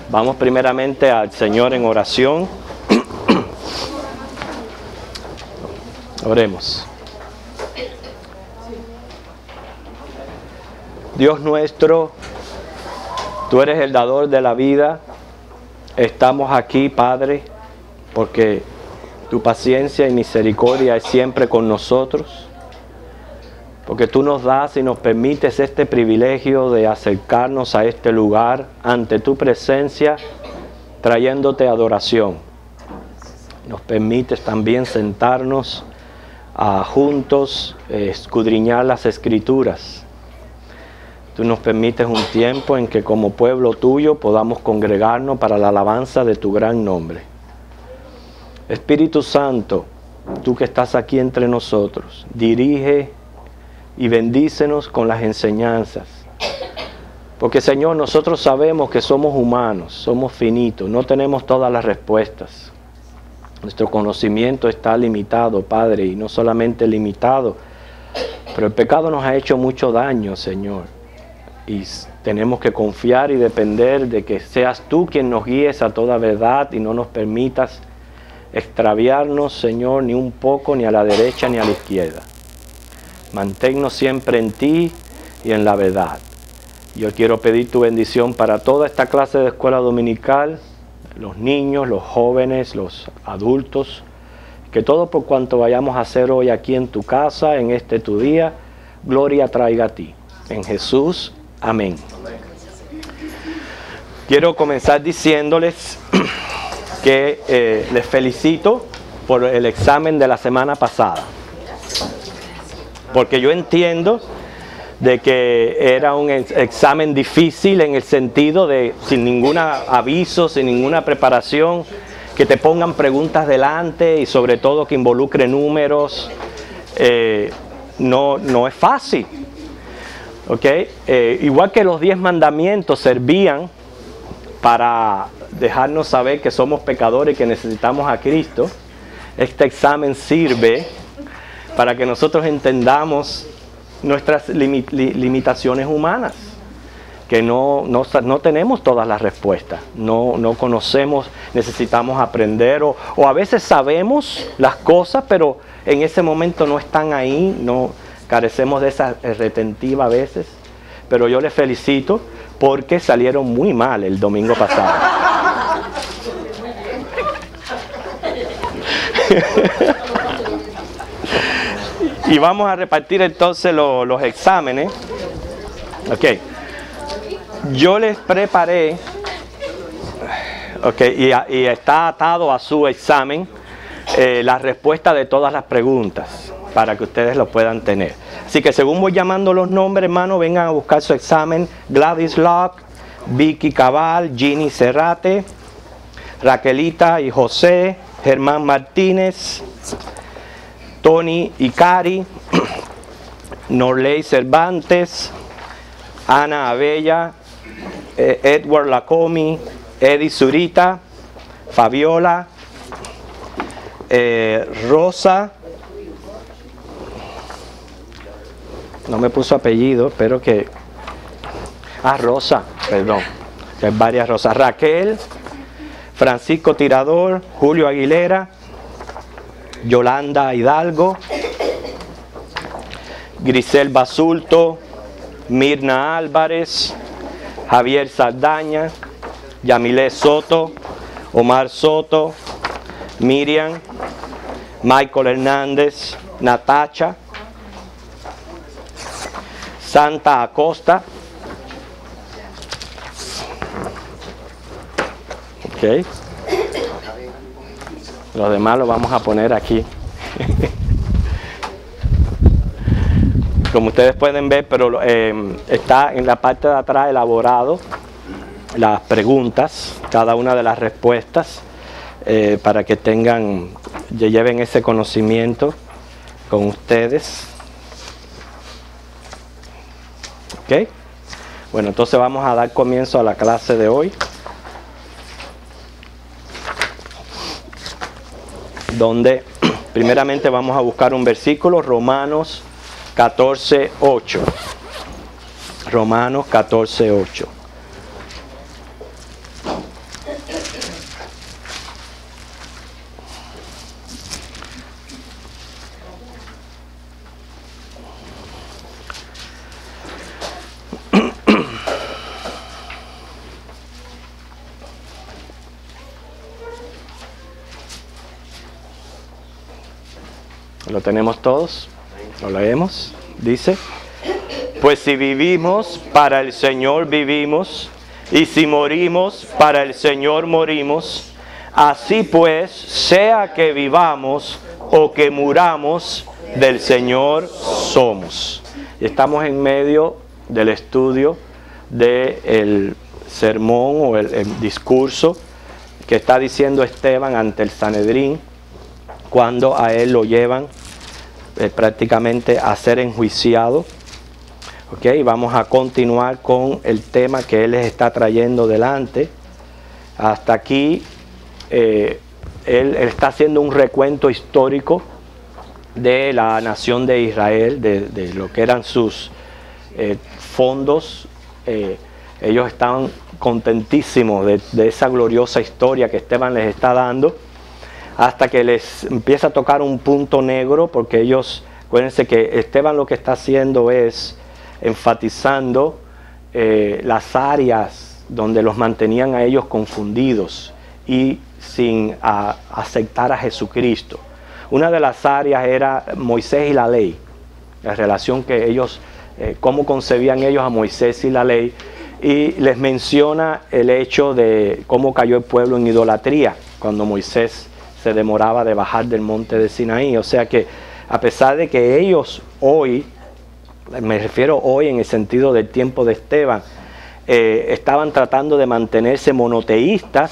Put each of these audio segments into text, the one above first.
Vamos primeramente al Señor en oración. Oremos. Dios nuestro, tú eres el dador de la vida. Estamos aquí, Padre, porque tu paciencia y misericordia es siempre con nosotros. Porque tú nos das y nos permites este privilegio de acercarnos a este lugar ante tu presencia, trayéndote adoración. Nos permites también sentarnos juntos, escudriñar las Escrituras. Tú nos permites un tiempo en que como pueblo tuyo podamos congregarnos para la alabanza de tu gran nombre. Espíritu Santo, tú que estás aquí entre nosotros, dirige y bendícenos con las enseñanzas. Porque, Señor, nosotros sabemos que somos humanos, somos finitos, no tenemos todas las respuestas. Nuestro conocimiento está limitado, Padre, y no solamente limitado, pero el pecado nos ha hecho mucho daño, Señor. Y tenemos que confiar y depender de que seas tú quien nos guíes a toda verdad y no nos permitas extraviarnos, Señor, ni un poco, ni a la derecha ni a la izquierda. Manténnos siempre en ti y en la verdad. Yo quiero pedir tu bendición para toda esta clase de escuela dominical, los niños, los jóvenes, los adultos, que todo por cuanto vayamos a hacer hoy aquí en tu casa, en este tu día, gloria traiga a ti. En Jesús, amén. Quiero comenzar diciéndoles que les felicito por el examen de la semana pasada. Porque yo entiendo de que era un examen difícil en el sentido de sin ningún aviso, sin ninguna preparación, que te pongan preguntas delante y sobre todo que involucre números. No es fácil. ¿Okay? Igual que los 10 mandamientos servían para dejarnos saber que somos pecadores y que necesitamos a Cristo, este examen sirve para que nosotros entendamos nuestras limitaciones humanas, que no tenemos todas las respuestas, no conocemos, necesitamos aprender, o a veces sabemos las cosas, pero en ese momento no están ahí, no carecemos de esa retentiva a veces. Pero yo les felicito porque salieron muy mal el domingo pasado. Y vamos a repartir entonces los exámenes. Ok. Yo les preparé, y está atado a su examen, la respuesta de todas las preguntas, para que ustedes lo puedan tener. Así que según voy llamando los nombres, hermano, vengan a buscar su examen. Gladys Locke, Vicky Cabal, Ginny Serrate, Raquelita y José, Germán Martínez, Tony Icari, Norley Cervantes, Ana Abella, Edward Lacomi, Eddie Zurita, Fabiola, Rosa, no me puso apellido, pero que... Rosa, perdón, que hay varias Rosas. Raquel, Francisco Tirador, Julio Aguilera, Yolanda Hidalgo, Grisel Basulto, Mirna Álvarez, Javier Saldaña, Yamilé Soto, Omar Soto, Miriam, Michael Hernández, Natacha, Santa Acosta. Ok. Los demás los vamos a poner aquí. Como ustedes pueden ver, pero está en la parte de atrás elaborado las preguntas, cada una de las respuestas, para que lleven ese conocimiento con ustedes. ¿Ok? Bueno, entonces vamos a dar comienzo a la clase de hoy, donde primeramente vamos a buscar un versículo, Romanos 14:8. Romanos 14:8. ¿Lo tenemos todos? ¿Lo leemos? Dice: pues si vivimos, para el Señor vivimos, y si morimos, para el Señor morimos. Así pues, sea que vivamos o que muramos, del Señor somos. Y estamos en medio del estudio del sermón o el discurso que está diciendo Esteban ante el Sanedrín, cuando a él lo llevan prácticamente a ser enjuiciado. Okay, vamos a continuar con el tema que él les está trayendo delante. Hasta aquí él está haciendo un recuento histórico de la nación de Israel, de lo que eran sus fondos. Ellos estaban contentísimos de esa gloriosa historia que Esteban les está dando, hasta que les empieza a tocar un punto negro, porque ellos, acuérdense que Esteban lo que está haciendo es enfatizando las áreas donde los mantenían a ellos confundidos y sin aceptar a Jesucristo. Una de las áreas era Moisés y la ley, la relación que ellos, cómo concebían ellos a Moisés y la ley, y les menciona el hecho de cómo cayó el pueblo en idolatría cuando Moisés se demoraba de bajar del monte de Sinaí. O sea que a pesar de que ellos hoy, me refiero hoy en el sentido del tiempo de Esteban, estaban tratando de mantenerse monoteístas,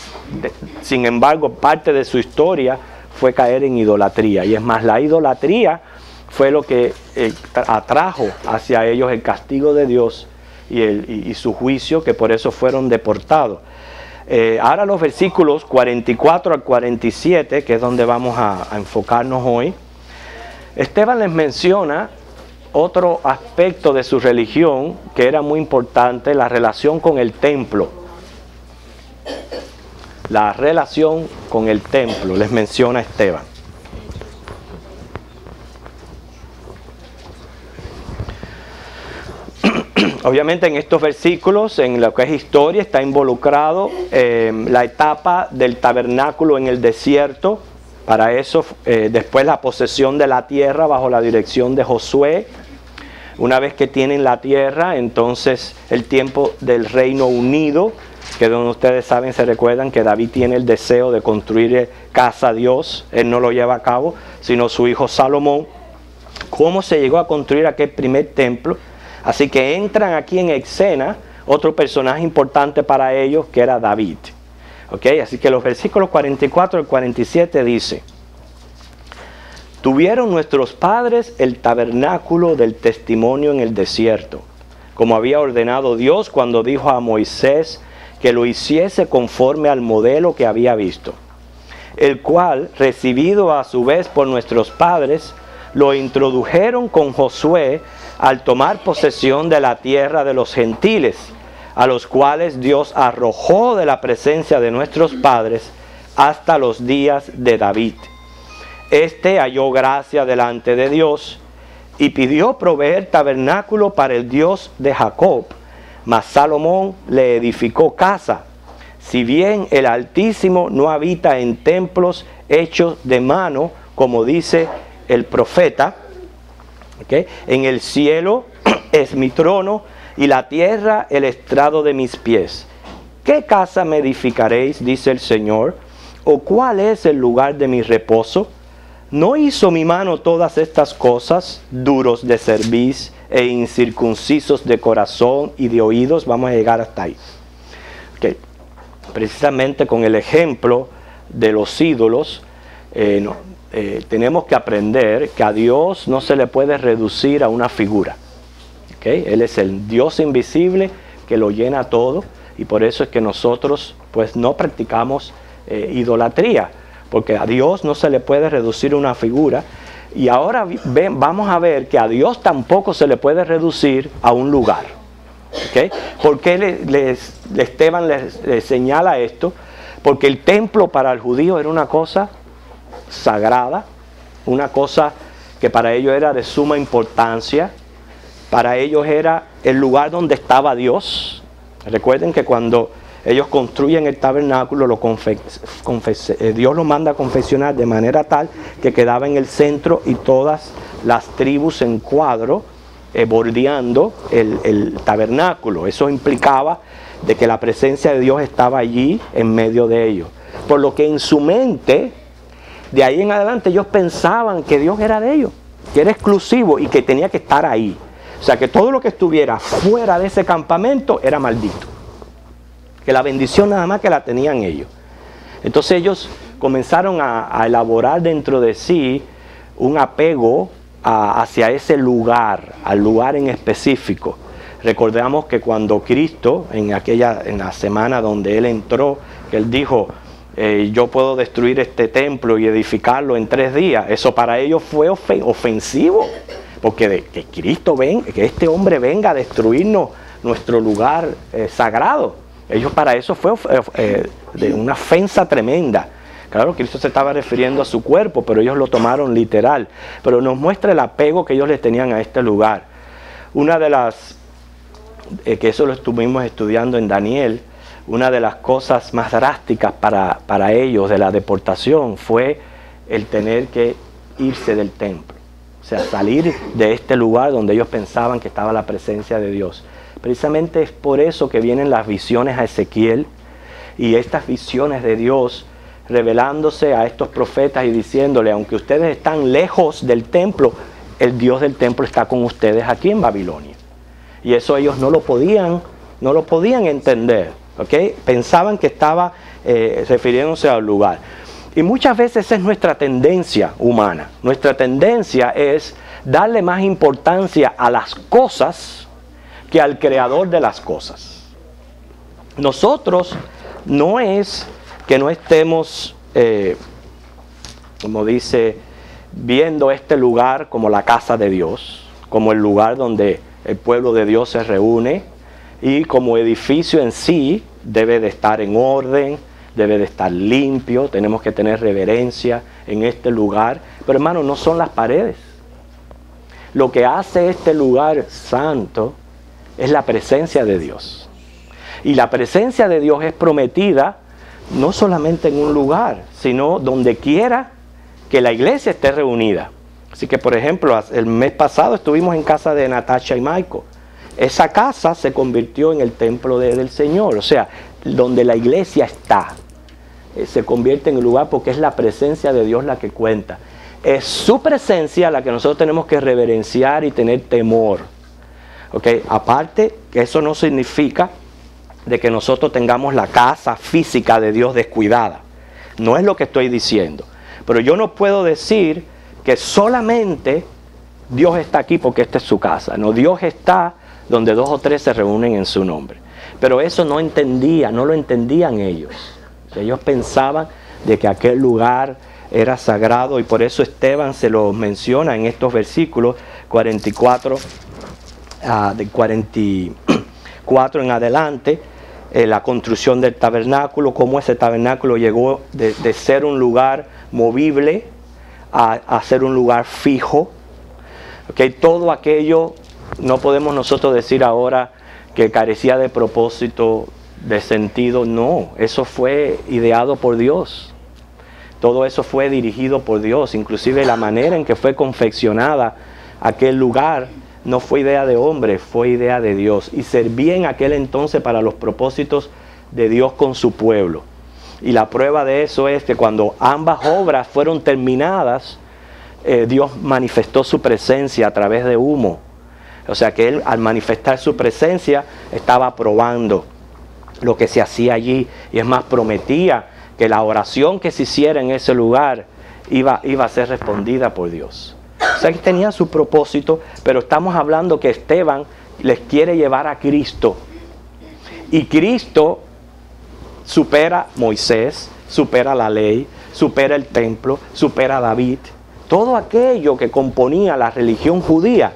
sin embargo parte de su historia fue caer en idolatría. Y es más, la idolatría fue lo que atrajo hacia ellos el castigo de Dios y su juicio, que por eso fueron deportados. Ahora los versículos 44 al 47, que es donde vamos a enfocarnos hoy, Esteban les menciona otro aspecto de su religión que era muy importante: la relación con el templo. La relación con el templo, les menciona Esteban. Obviamente en estos versículos, en lo que es historia, está involucrado la etapa del tabernáculo en el desierto. Para eso, después la posesión de la tierra bajo la dirección de Josué. Una vez que tienen la tierra, entonces el tiempo del reino unido, que donde ustedes saben, se recuerdan que David tiene el deseo de construir casa a Dios. Él no lo lleva a cabo, sino su hijo Salomón. ¿Cómo se llegó a construir aquel primer templo? Así que entran aquí en escena otro personaje importante para ellos, que era David. ¿Okay? Así que los versículos 44 al 47 dice: tuvieron nuestros padres el tabernáculo del testimonio en el desierto, como había ordenado Dios cuando dijo a Moisés que lo hiciese conforme al modelo que había visto, el cual, recibido a su vez por nuestros padres, lo introdujeron con Josué al tomar posesión de la tierra de los gentiles, a los cuales Dios arrojó de la presencia de nuestros padres hasta los días de David. Este halló gracia delante de Dios y pidió proveer tabernáculo para el Dios de Jacob, mas Salomón le edificó casa, si bien el Altísimo no habita en templos hechos de mano, como dice el profeta. ¿Okay? En el cielo es mi trono y la tierra el estrado de mis pies. ¿Qué casa me edificaréis? Dice el Señor. ¿O cuál es el lugar de mi reposo? ¿No hizo mi mano todas estas cosas, duros de cerviz e incircuncisos de corazón y de oídos? Vamos a llegar hasta ahí. Okay. Precisamente con el ejemplo de los ídolos, tenemos que aprender que a Dios no se le puede reducir a una figura. ¿Okay? Él es el Dios invisible que lo llena todo, y por eso es que nosotros pues no practicamos idolatría, porque a Dios no se le puede reducir a una figura. Y ahora vamos a ver que a Dios tampoco se le puede reducir a un lugar. ¿Okay? ¿Por qué Esteban les señala esto? Porque el templo para el judío era una cosa sagrada, una cosa que para ellos era de suma importancia. Para ellos era el lugar donde estaba Dios. Recuerden que cuando ellos construyen el tabernáculo, Dios lo manda a confeccionar de manera tal que quedaba en el centro y todas las tribus en cuadro bordeando el tabernáculo. Eso implicaba de que la presencia de Dios estaba allí en medio de ellos. Por lo que en su mente, de ahí en adelante, ellos pensaban que Dios era de ellos, que era exclusivo y que tenía que estar ahí. O sea, que todo lo que estuviera fuera de ese campamento era maldito. Que la bendición nada más que la tenían ellos. Entonces ellos comenzaron a elaborar dentro de sí un apego hacia ese lugar, al lugar en específico. Recordamos que cuando Cristo, en la semana donde Él entró, que Él dijo, yo puedo destruir este templo y edificarlo en 3 días. Eso para ellos fue ofensivo, porque que Cristo venga, que este hombre venga a destruirnos nuestro lugar sagrado. Ellos para eso fue de una ofensa tremenda. Claro, Cristo se estaba refiriendo a su cuerpo, pero ellos lo tomaron literal. Pero nos muestra el apego que ellos le tenían a este lugar. Una de las, que eso lo estuvimos estudiando en Daniel, una de las cosas más drásticas para ellos de la deportación fue el tener que irse del templo. O sea, salir de este lugar donde ellos pensaban que estaba la presencia de Dios. Precisamente es por eso que vienen las visiones a Ezequiel y estas visiones de Dios revelándose a estos profetas y diciéndole, aunque ustedes están lejos del templo, el Dios del templo está con ustedes aquí en Babilonia. Y eso ellos no lo podían entender, ¿ok? Pensaban que estaba refiriéndose al lugar. Y muchas veces es nuestra tendencia humana. Nuestra tendencia es darle más importancia a las cosas que al creador de las cosas. Nosotros no es que no estemos, como dice, viendo este lugar como la casa de Dios, como el lugar donde el pueblo de Dios se reúne, y como edificio en sí debe de estar en orden, debe de estar limpio, tenemos que tener reverencia en este lugar. Pero hermano, no son las paredes. Lo que hace este lugar santo es la presencia de Dios. Y la presencia de Dios es prometida no solamente en un lugar, sino donde quiera que la iglesia esté reunida. Así que, por ejemplo, el mes pasado estuvimos en casa de Natasha y Michael. Esa casa se convirtió en el templo del Señor. O sea, donde la iglesia está, se convierte en el lugar porque es la presencia de Dios la que cuenta. Es su presencia la que nosotros tenemos que reverenciar y tener temor. ¿Okay? Aparte, que eso no significa de que nosotros tengamos la casa física de Dios descuidada. No es lo que estoy diciendo. Pero yo no puedo decir que solamente Dios está aquí porque esta es su casa. No, Dios está donde 2 o 3 se reúnen en su nombre. Pero eso no lo entendían ellos. Ellos pensaban de que aquel lugar era sagrado y por eso Esteban se lo menciona en estos versículos 44, de 44 en adelante, la construcción del tabernáculo, cómo ese tabernáculo llegó de ser un lugar movible a ser un lugar fijo. Okay, todo aquello no podemos nosotros decir ahora que carecía de propósito, de sentido. No, eso fue ideado por Dios. Todo eso fue dirigido por Dios. Inclusive la manera en que fue confeccionada aquel lugar no fue idea de hombre, fue idea de Dios. Y servía en aquel entonces para los propósitos de Dios con su pueblo. Y la prueba de eso es que cuando ambas obras fueron terminadas, Dios manifestó su presencia a través de humo. O sea que Él, al manifestar su presencia, estaba probando lo que se hacía allí. Y es más, prometía que la oración que se hiciera en ese lugar iba a ser respondida por Dios. O sea que tenía su propósito, pero estamos hablando que Esteban les quiere llevar a Cristo. Y Cristo supera a Moisés, supera la ley, supera el templo, supera a David. Todo aquello que componía la religión judía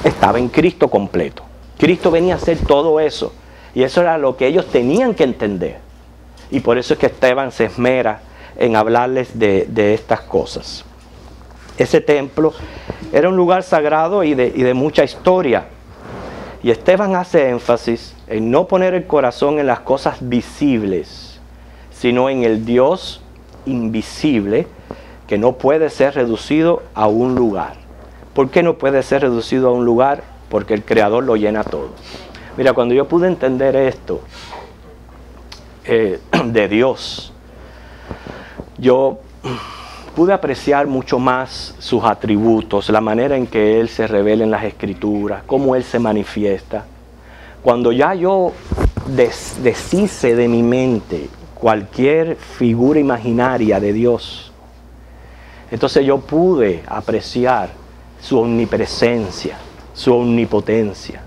estaba en Cristo completo. Cristo venía a hacer todo eso. Y eso era lo que ellos tenían que entender. Y por eso es que Esteban se esmera en hablarles de estas cosas. Ese templo era un lugar sagrado y de mucha historia. Y Esteban hace énfasis en no poner el corazón en las cosas visibles, sino en el Dios invisible que no puede ser reducido a un lugar. ¿Por qué no puede ser reducido a un lugar? Porque el Creador lo llena todo. Mira, cuando yo pude entender esto de Dios, yo pude apreciar mucho más sus atributos, la manera en que Él se revela en las Escrituras, cómo Él se manifiesta. Cuando ya yo deshice de mi mente cualquier figura imaginaria de Dios, entonces yo pude apreciar su omnipresencia, su omnipotencia.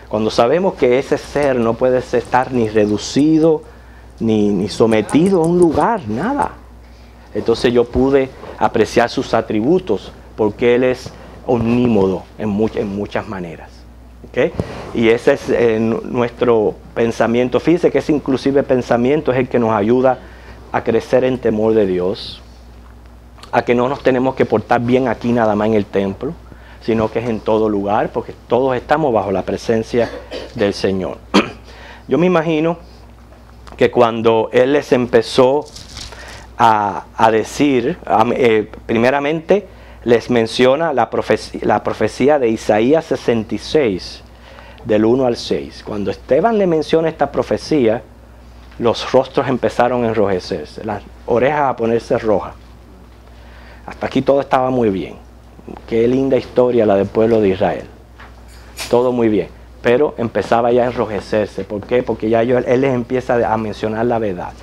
Cuando sabemos que ese ser no puede estar ni reducido, ni sometido a un lugar, nada. Entonces yo pude apreciar sus atributos, porque Él es omnímodo en muchas maneras. ¿Okay? Y ese es nuestro pensamiento. Fíjense que ese inclusive pensamiento es el que nos ayuda a crecer en temor de Dios, a que no nos tenemos que portar bien aquí nada más en el templo, sino que es en todo lugar, porque todos estamos bajo la presencia del Señor. Yo me imagino que cuando Él les empezó a decir, primeramente les menciona la profecía de Isaías 66, del 1 al 6. Cuando Esteban le menciona esta profecía, los rostros empezaron a enrojecerse, las orejas a ponerse rojas. Hasta aquí todo estaba muy bien. Qué linda historia la del pueblo de Israel. Todo muy bien. Pero empezaba ya a enrojecerse. ¿Por qué? Porque ya Él les empieza a mencionar la verdad.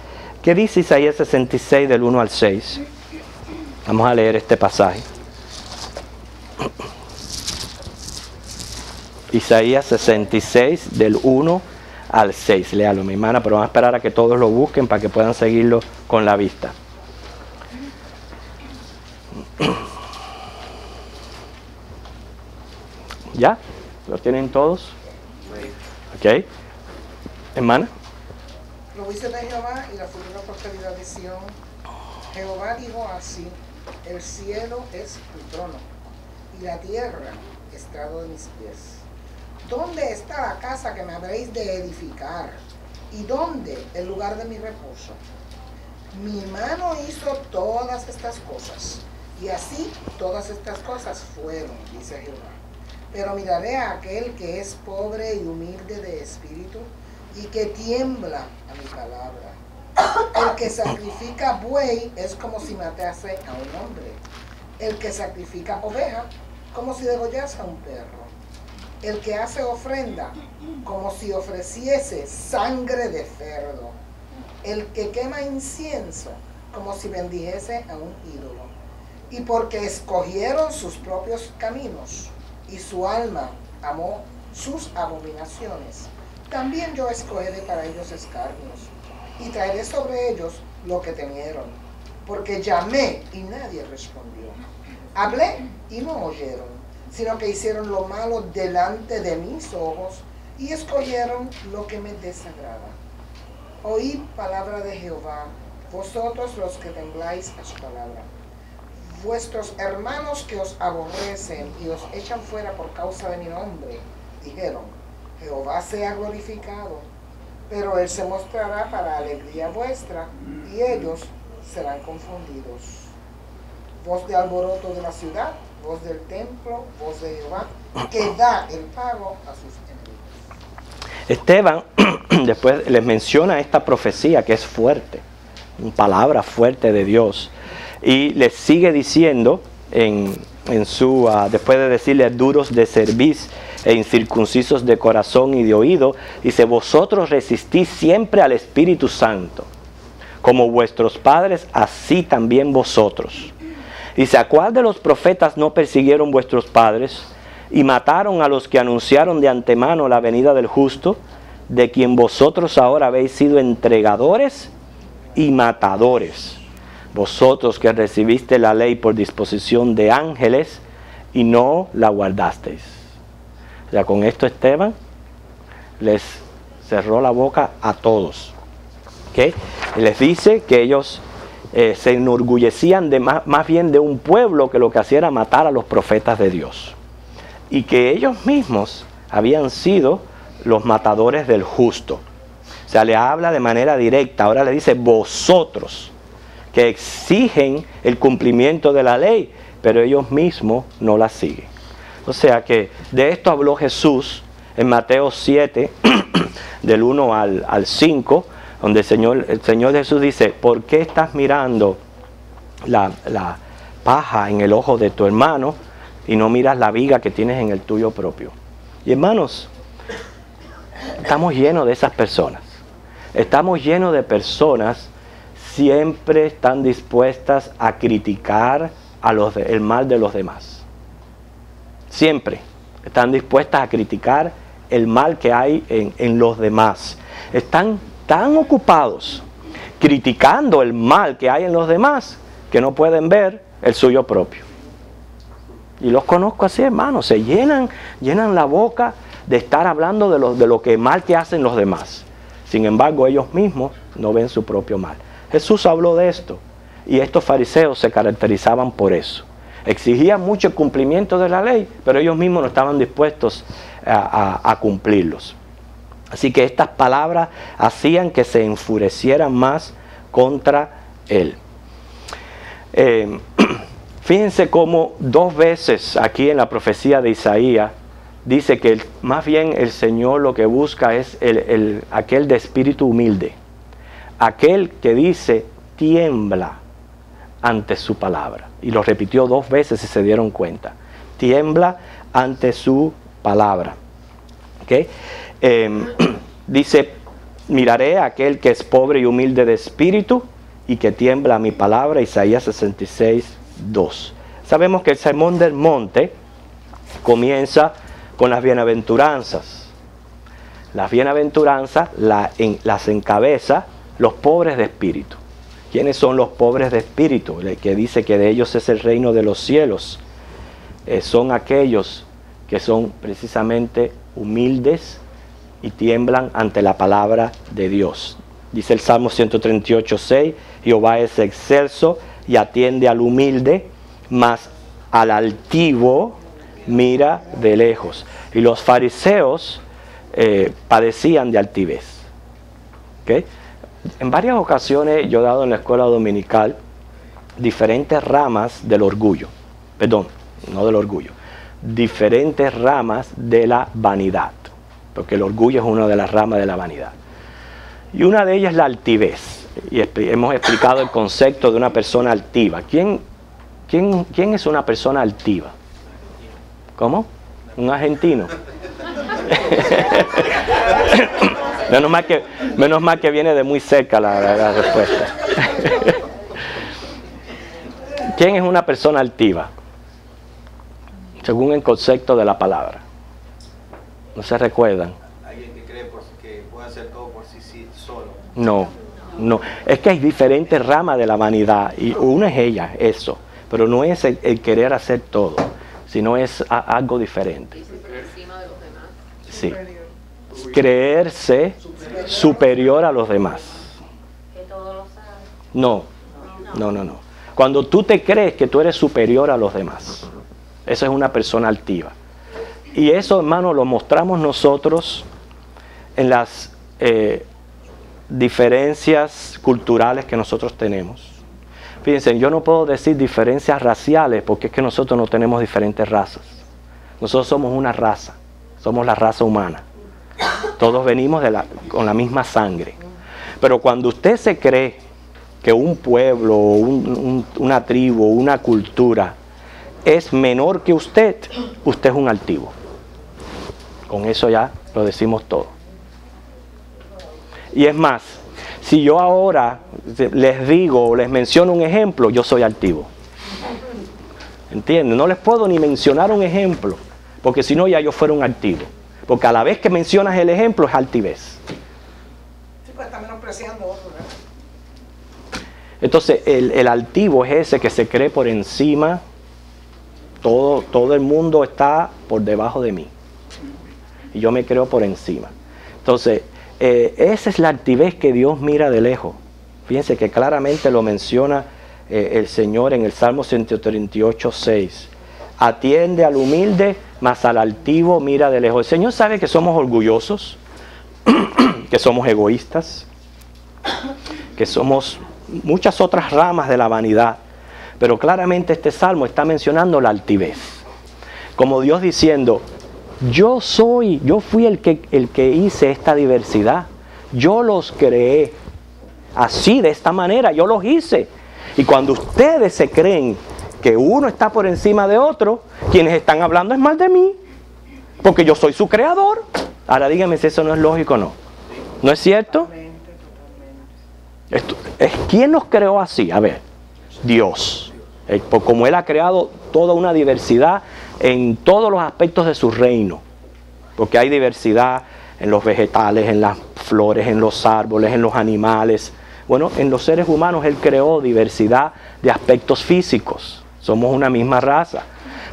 ¿Qué dice Isaías 66 del 1 al 6? Vamos a leer este pasaje. Isaías 66 del 1 al 6. Léalo, mi hermana, pero vamos a esperar a que todos lo busquen para que puedan seguirlo con la vista. ¿Ya? ¿Lo tienen todos? Ok. Hermana. Los juicios de Jehová y la futura prosperidad de Sión. Jehová dijo así: el cielo es tu trono, y la tierra estrado de mis pies. ¿Dónde está la casa que me habréis de edificar? ¿Y dónde el lugar de mi reposo? Mi mano hizo todas estas cosas, y así todas estas cosas fueron, dice Jehová. Pero miraré a aquel que es pobre y humilde de espíritu, y que tiembla a mi palabra. El que sacrifica buey es como si matase a un hombre. El que sacrifica oveja, como si degollase a un perro. El que hace ofrenda, como si ofreciese sangre de cerdo. El que quema incienso, como si bendijese a un ídolo. Y porque escogieron sus propios caminos, y su alma amó sus abominaciones, también yo escogeré para ellos escarnios, y traeré sobre ellos lo que temieron, porque llamé y nadie respondió. Hablé y no oyeron, sino que hicieron lo malo delante de mis ojos, y escogieron lo que me desagrada. Oíd palabra de Jehová, vosotros los que tembláis a su palabra. Vuestros hermanos que os aborrecen y os echan fuera por causa de mi nombre, dijeron: Jehová sea glorificado, pero Él se mostrará para alegría vuestra, y ellos serán confundidos. Voz de alboroto de la ciudad, voz del templo, voz de Jehová, que da el pago a sus enemigos. Esteban después les menciona esta profecía que es fuerte, una palabra fuerte de Dios. Y les sigue diciendo, después de decirles duros de cerviz e incircuncisos de corazón y de oído, dice: vosotros resistís siempre al Espíritu Santo, como vuestros padres, así también vosotros. Dice: ¿a cuál de los profetas no persiguieron vuestros padres y mataron a los que anunciaron de antemano la venida del justo, de quien vosotros ahora habéis sido entregadores y matadores? Vosotros que recibiste la ley por disposición de ángeles y no la guardasteis. O sea, con esto Esteban les cerró la boca a todos. ¿Okay? Y les dice que ellos se enorgullecían más bien de un pueblo que lo que hacía era matar a los profetas de Dios. Y que ellos mismos habían sido los matadores del justo. O sea, le habla de manera directa. Ahora le dice vosotros, que exigen el cumplimiento de la ley, pero ellos mismos no la siguen. O sea que de esto habló Jesús en Mateo 7, del 1 al 5, donde el Señor Jesús dice, ¿por qué estás mirando la paja en el ojo de tu hermano y no miras la viga que tienes en el tuyo propio? Y hermanos, estamos llenos de esas personas. Estamos llenos de personas siempre están dispuestas a criticar el mal de los demás. Siempre están dispuestas a criticar el mal que hay en los demás. Están tan ocupados criticando el mal que hay en los demás que no pueden ver el suyo propio. Y los conozco así, hermanos, se llenan la boca de estar hablando de lo que mal que hacen los demás. Sin embargo, ellos mismos no ven su propio mal. Jesús habló de esto y estos fariseos se caracterizaban por eso. Exigían mucho el cumplimiento de la ley, pero ellos mismos no estaban dispuestos a cumplirlos. Así que estas palabras hacían que se enfurecieran más contra él. Fíjense cómo 2 veces aquí en la profecía de Isaías dice que más bien el Señor lo que busca es aquel de espíritu humilde. Aquel que dice tiembla ante su palabra. Y lo repitió 2 veces si se dieron cuenta. Tiembla ante su palabra. ¿Okay? Dice, miraré a aquel que es pobre y humilde de espíritu y que tiembla a mi palabra. Isaías 66:2. Sabemos que el Sermón del Monte comienza con las bienaventuranzas. Las bienaventuranzas las encabeza los pobres de espíritu. ¿Quiénes son los pobres de espíritu? El que dice que de ellos es el reino de los cielos. Son aquellos que son precisamente humildes y tiemblan ante la palabra de Dios. Dice el Salmo 138:6, Jehová es excelso y atiende al humilde, mas al altivo mira de lejos. Y los fariseos padecían de altivez. ¿Okay? En varias ocasiones yo he dado en la escuela dominical diferentes ramas del orgullo. Perdón, no del orgullo. Diferentes ramas de la vanidad. Porque el orgullo es una de las ramas de la vanidad. Y una de ellas es la altivez. Y hemos explicado el concepto de una persona altiva. ¿Quién es una persona altiva? ¿Cómo? Un argentino. Menos mal que viene de muy cerca la respuesta. ¿Quién es una persona altiva? Según el concepto de la palabra. ¿No se recuerdan? Alguien que cree que puede hacer todo por sí solo. No. Es que hay diferentes ramas de la vanidad. Y una es ella, eso. Pero no es el querer hacer todo, sino es algo diferente. Sí. Creerse superior a los demás. Que todo lo sabe. No. Cuando tú te crees que tú eres superior a los demás, eso es una persona altiva. Y eso, hermano, lo mostramos nosotros en las diferencias culturales que nosotros tenemos. Fíjense, yo no puedo decir diferencias raciales porque es que nosotros no tenemos diferentes razas. Nosotros somos una raza, somos la raza humana. Todos venimos con la misma sangre. Pero cuando usted se cree que un pueblo, una tribu, una cultura es menor que usted es un altivo. Con eso ya lo decimos todo. Y es más, si yo ahora les digo o les menciono un ejemplo, yo soy altivo. ¿Entienden? No les puedo ni mencionar un ejemplo, porque si no ya yo fuera un altivo. Porque a la vez que mencionas el ejemplo es altivez. Sí, pues está menospreciando otro, ¿verdad? Entonces el altivo es ese que se cree por encima. Todo el mundo está por debajo de mí. Y yo me creo por encima. Entonces, esa es la altivez que Dios mira de lejos. Fíjense que claramente lo menciona el Señor en el Salmo 138:6. Atiende al humilde, mas al altivo mira de lejos. El Señor sabe que somos orgullosos, que somos egoístas, que somos muchas otras ramas de la vanidad. Pero claramente este salmo está mencionando la altivez. Como Dios diciendo, yo fui el que hice esta diversidad. Yo los creé. Así, de esta manera, yo los hice. Y cuando ustedes se creen que uno está por encima de otro, quienes están hablando es mal de mí, porque yo soy su creador. Ahora díganme si eso no es lógico o no. ¿No es cierto? ¿Quién nos creó así? A ver, Dios. Como Él ha creado toda una diversidad en todos los aspectos de su reino. Porque hay diversidad en los vegetales, en las flores, en los árboles, en los animales. Bueno, en los seres humanos Él creó diversidad de aspectos físicos. Somos una misma raza.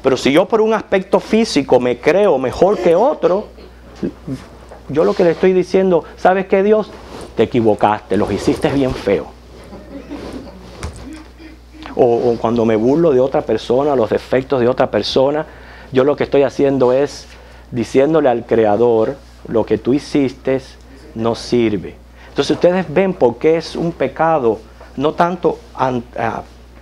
Pero si yo por un aspecto físico me creo mejor que otro, yo lo que le estoy diciendo, ¿sabes qué, Dios? Te equivocaste, los hiciste bien feo. O cuando me burlo de otra persona, los defectos de otra persona, yo lo que estoy haciendo es diciéndole al Creador, lo que tú hiciste no sirve. Entonces ustedes ven por qué es un pecado, no tanto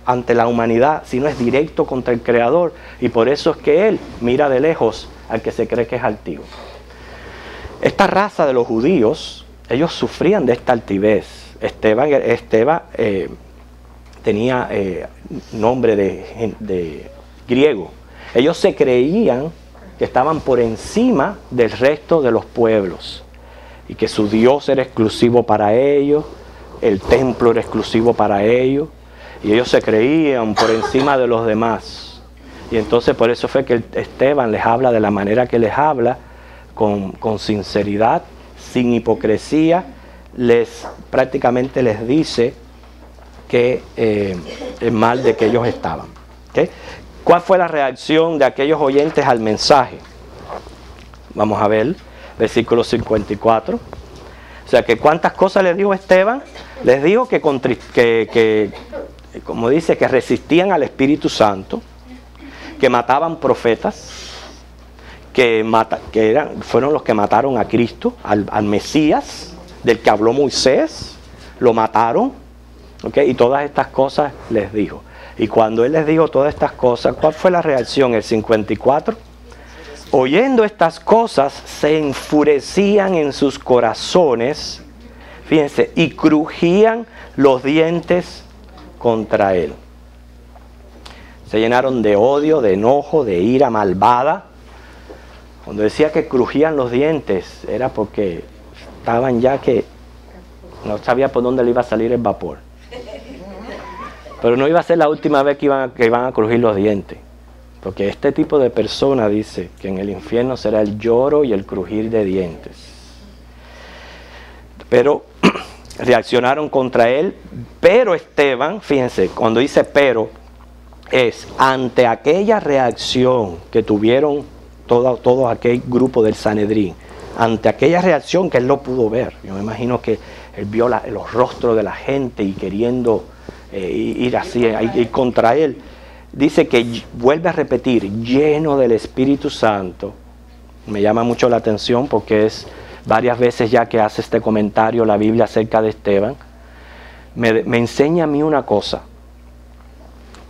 ante la humanidad, sino es directo contra el Creador. Y por eso es que Él mira de lejos al que se cree que es altivo. Esta raza de los judíos, ellos sufrían de esta altivez. Esteban tenía nombre de griego. Ellos se creían que estaban por encima del resto de los pueblos y que su Dios era exclusivo para ellos, el templo era exclusivo para ellos, y ellos se creían por encima de los demás. Y entonces por eso fue que Esteban les habla de la manera que les habla, con sinceridad, sin hipocresía, prácticamente les dice que el mal de que ellos estaban. ¿Okay? ¿Cuál fue la reacción de aquellos oyentes al mensaje? Vamos a ver, versículo 54. O sea, que ¿cuántas cosas les dijo Esteban? Les dijo que como dice, que resistían al Espíritu Santo, que mataban profetas, fueron los que mataron a Cristo, al Mesías, del que habló Moisés, lo mataron, ¿okay? Y todas estas cosas les dijo. Y cuando Él les dijo todas estas cosas, ¿cuál fue la reacción? El 54. Oyendo estas cosas, se enfurecían en sus corazones, fíjense, y crujían los dientes contra Él. Se llenaron de odio, de enojo, de ira malvada. Cuando decía que crujían los dientes, era porque estaban ya que no sabía por dónde le iba a salir el vapor. Pero no iba a ser la última vez que iban a crujir los dientes. Porque este tipo de persona dice que en el infierno será el lloro y el crujir de dientes. Pero reaccionaron contra él. Pero Esteban, fíjense, cuando dice pero, es ante aquella reacción que tuvieron todo aquel grupo del Sanedrín, ante aquella reacción que él lo pudo ver. Yo me imagino que él vio los rostros de la gente y queriendo ir así, ir contra él. Dice que vuelve a repetir, lleno del Espíritu Santo. Me llama mucho la atención porque es varias veces ya que hace este comentario la Biblia acerca de Esteban. Me enseña a mí una cosa,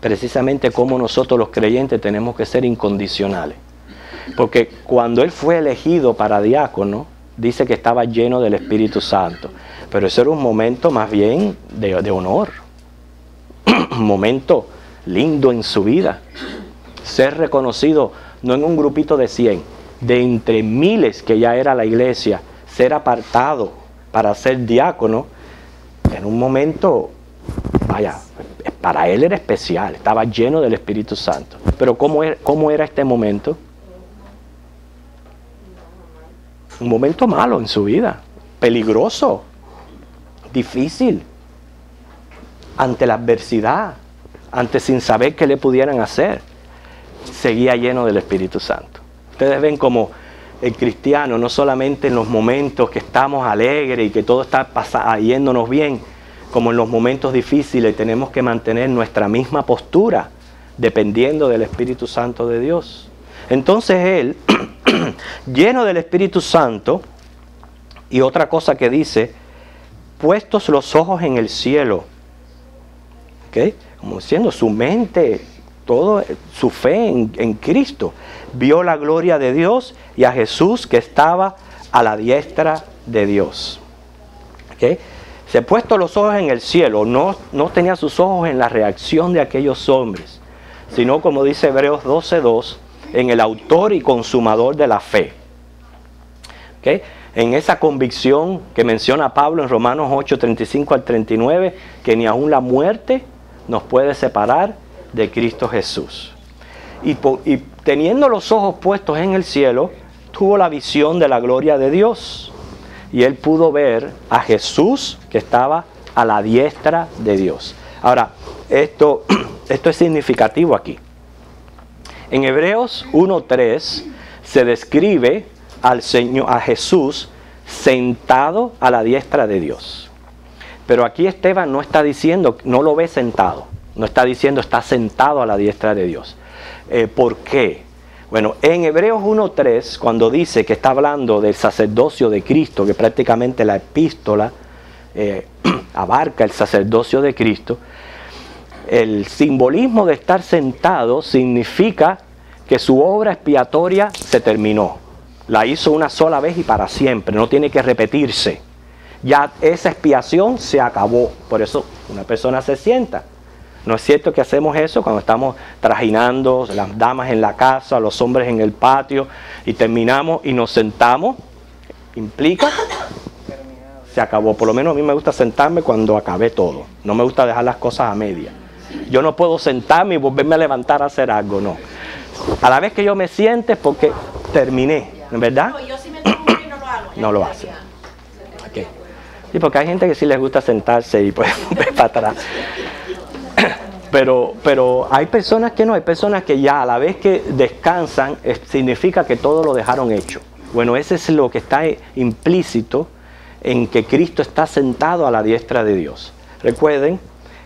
precisamente cómo nosotros los creyentes tenemos que ser incondicionales. Porque cuando él fue elegido para diácono, dice que estaba lleno del Espíritu Santo. Pero eso era un momento más bien de honor. Un momento lindo en su vida. Ser reconocido no en un grupito de 100, de entre miles que ya era la iglesia, ser apartado para ser diácono, en un momento, vaya, para él era especial, estaba lleno del Espíritu Santo. Pero ¿cómo era este momento? Un momento malo en su vida, peligroso, difícil, ante la adversidad, ante sin saber qué le pudieran hacer, seguía lleno del Espíritu Santo. Ustedes ven como el cristiano, no solamente en los momentos que estamos alegres y que todo está yéndonos bien, como en los momentos difíciles tenemos que mantener nuestra misma postura, dependiendo del Espíritu Santo de Dios. Entonces él, lleno del Espíritu Santo, y otra cosa que dice, puestos los ojos en el cielo, ¿ok? Como diciendo, su mente, todo su fe en Cristo, vio la gloria de Dios y a Jesús que estaba a la diestra de Dios. ¿Ok? Se ha puesto los ojos en el cielo, no tenía sus ojos en la reacción de aquellos hombres, sino como dice Hebreos 12:2, en el autor y consumador de la fe. ¿Ok? En esa convicción que menciona Pablo en Romanos 8:35 al 39, que ni aun la muerte nos puede separar de Cristo Jesús. Y teniendo los ojos puestos en el cielo, tuvo la visión de la gloria de Dios. Y él pudo ver a Jesús que estaba a la diestra de Dios. Ahora, esto es significativo aquí. En Hebreos 1:3 se describe a Jesús sentado a la diestra de Dios. Pero aquí Esteban no está diciendo, no lo ve sentado. No está diciendo está sentado a la diestra de Dios. ¿Por qué? Bueno, en Hebreos 1:3, cuando dice que está hablando del sacerdocio de Cristo, que prácticamente la epístola abarca el sacerdocio de Cristo, el simbolismo de estar sentado significa que su obra expiatoria se terminó. La hizo una sola vez y para siempre, no tiene que repetirse. Ya esa expiación se acabó, por eso una persona se sienta. ¿No es cierto que hacemos eso cuando estamos trajinando, las damas en la casa, los hombres en el patio, y terminamos y nos sentamos? Implica, se acabó. Por lo menos a mí me gusta sentarme cuando acabé todo. No me gusta dejar las cosas a media. Yo no puedo sentarme y volverme a levantar a hacer algo, no. A la vez que yo me siente es porque terminé, ¿verdad? No, yo sí me tengo y no lo hago. No lo hace. Okay. Sí, porque hay gente que sí les gusta sentarse y pues ver para atrás. Pero hay personas que no, hay personas que ya a la vez que descansan, significa que todo lo dejaron hecho. Bueno, ese es lo que está implícito en que Cristo está sentado a la diestra de Dios. Recuerden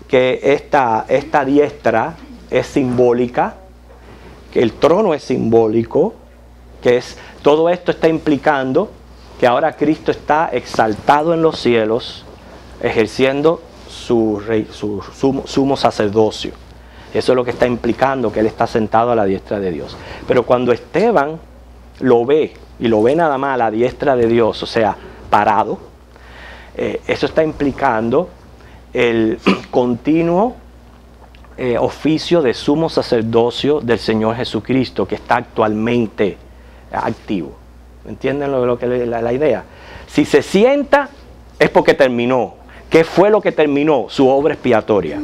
que esta diestra es simbólica, que el trono es simbólico, todo esto está implicando que ahora Cristo está exaltado en los cielos, ejerciendo su sumo sacerdocio. Eso es lo que está implicando que Él está sentado a la diestra de Dios. Pero cuando Esteban lo ve, y lo ve nada más a la diestra de Dios, o sea, parado, eso está implicando el continuo oficio de sumo sacerdocio del Señor Jesucristo, que está actualmente activo. ¿Entienden la idea? Si se sienta, es porque terminó. ¿Qué fue lo que terminó? Su obra expiatoria.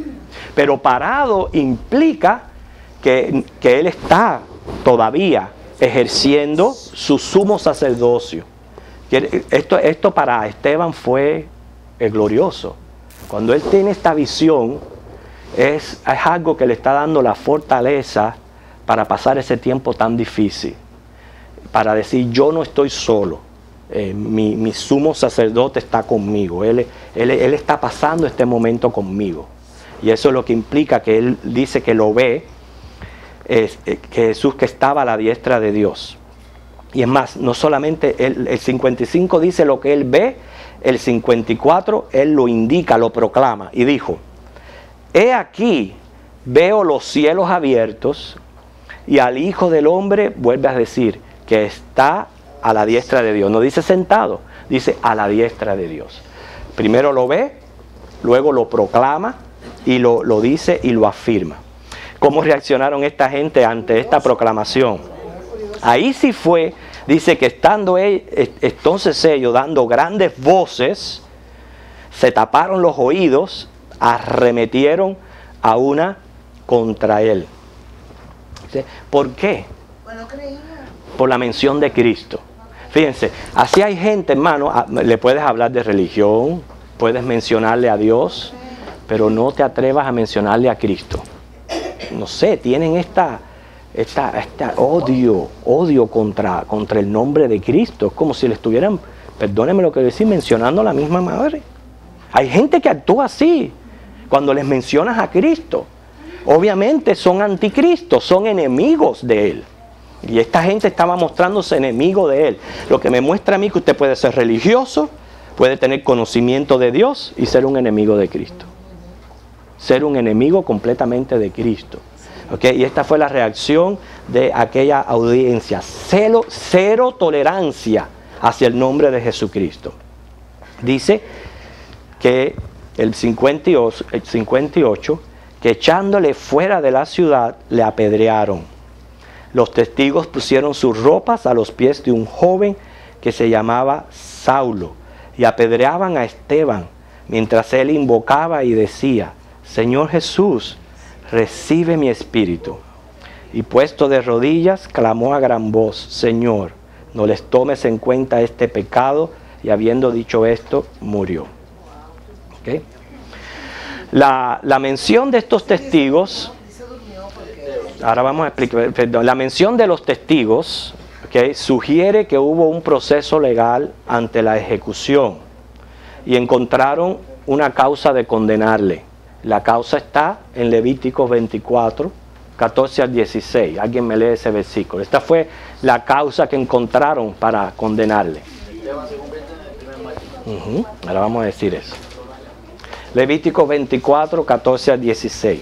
Pero parado implica que Él está todavía ejerciendo su sumo sacerdocio. Esto para Esteban fue glorioso. Cuando él tiene esta visión, es algo que le está dando la fortaleza para pasar ese tiempo tan difícil. Para decir, yo no estoy solo. Mi sumo sacerdote está conmigo, él está pasando este momento conmigo, y eso es lo que implica que él dice que lo ve, que Jesús que estaba a la diestra de Dios. Y es más, no solamente el 55 dice lo que él ve, el 54 él lo indica, lo proclama, y dijo, he aquí, veo los cielos abiertos, y al Hijo del Hombre, vuelve a decir, que está a la diestra de Dios. No dice sentado, dice a la diestra de Dios. Primero lo ve, luego lo proclama y lo dice y lo afirma. ¿Cómo reaccionaron esta gente ante esta proclamación? Ahí sí fue, dice que estando entonces ellos dando grandes voces, se taparon los oídos, arremetieron a una contra él. ¿Por qué? Por la mención de Cristo. Fíjense, así hay gente, hermano, le puedes hablar de religión, puedes mencionarle a Dios, pero no te atrevas a mencionarle a Cristo. No sé, tienen esta odio contra el nombre de Cristo. Es como si le estuvieran, perdónenme lo que decir, mencionando a la misma madre. Hay gente que actúa así cuando les mencionas a Cristo. Obviamente son anticristos, son enemigos de Él. Y esta gente estaba mostrándose enemigo de él. Lo que me muestra a mí que usted puede ser religioso, puede tener conocimiento de Dios y ser un enemigo de Cristo. Ser un enemigo completamente de Cristo. ¿Okay? Y esta fue la reacción de aquella audiencia. Cero tolerancia hacia el nombre de Jesucristo. Dice que el 58, que echándole fuera de la ciudad, le apedrearon. Los testigos pusieron sus ropas a los pies de un joven que se llamaba Saulo y apedreaban a Esteban mientras él invocaba y decía: Señor Jesús, recibe mi espíritu. Y puesto de rodillas, clamó a gran voz: Señor, no les tomes en cuenta este pecado. Y habiendo dicho esto, murió. ¿Okay? La mención de estos testigos, ahora vamos a explicar, perdón, la mención de los testigos, ¿okay?, sugiere que hubo un proceso legal ante la ejecución y encontraron una causa de condenarle. La causa está en Levítico 24, 14 al 16. Alguien me lee ese versículo. Esta fue la causa que encontraron para condenarle. Ahora vamos a decir eso. Levítico 24, 14 al 16.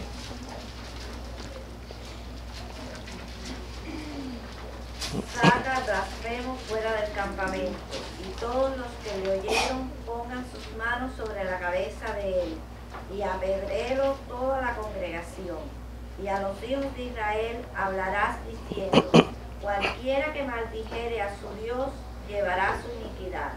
Saca blasfemo fuera del campamento, y todos los que le oyeron pongan sus manos sobre la cabeza de él, y apedréelo toda la congregación. Y a los hijos de Israel hablarás diciendo: cualquiera que maldijere a su Dios llevará su iniquidad,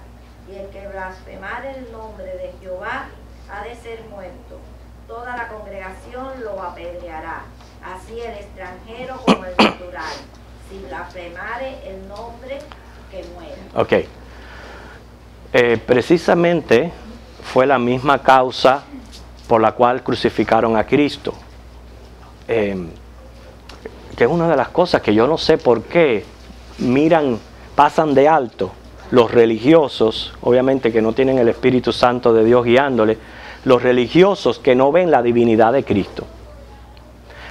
y el que blasfemare el nombre de Jehová ha de ser muerto. Toda la congregación lo apedreará, así el extranjero como el natural. Si blasfemare el nombre, que muera. Ok. Precisamente fue la misma causa por la cual crucificaron a Cristo. Que es una de las cosas que yo no sé por qué pasan de alto los religiosos, obviamente que no tienen el Espíritu Santo de Dios guiándole, los religiosos que no ven la divinidad de Cristo.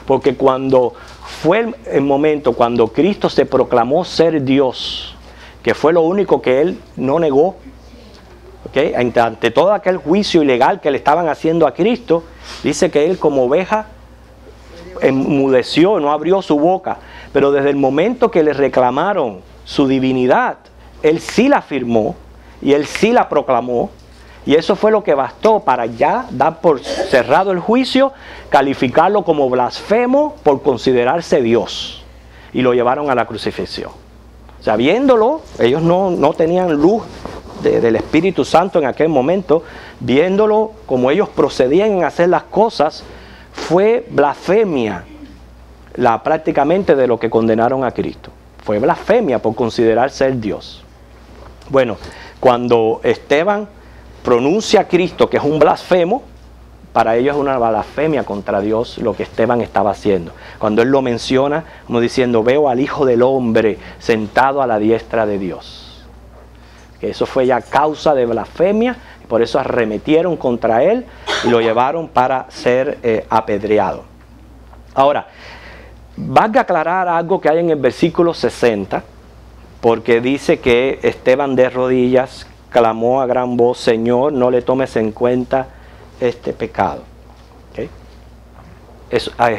Porque cuando fue el momento, cuando Cristo se proclamó ser Dios, que fue lo único que él no negó, ¿okay?, ante todo aquel juicio ilegal que le estaban haciendo a Cristo, dice que él como oveja enmudeció, no abrió su boca. Pero desde el momento que le reclamaron su divinidad, él sí la afirmó y él sí la proclamó. Y eso fue lo que bastó para ya dar por cerrado el juicio, calificarlo como blasfemo por considerarse Dios. Y lo llevaron a la crucifixión. O sea, viéndolo, ellos no tenían luz del Espíritu Santo en aquel momento. Viéndolo como ellos procedían en hacer las cosas, fue blasfemia prácticamente de lo que condenaron a Cristo. Fue blasfemia por considerarse el Dios. Bueno, cuando Esteban pronuncia a Cristo que es un blasfemo, para ellos es una blasfemia contra Dios lo que Esteban estaba haciendo. Cuando él lo menciona, como diciendo: veo al Hijo del Hombre sentado a la diestra de Dios. Que eso fue ya causa de blasfemia, y por eso arremetieron contra él y lo llevaron para ser apedreado. Ahora, valga aclarar algo que hay en el versículo 60, porque dice que Esteban de rodillas clamó a gran voz: Señor, no le tomes en cuenta este pecado. ¿Okay?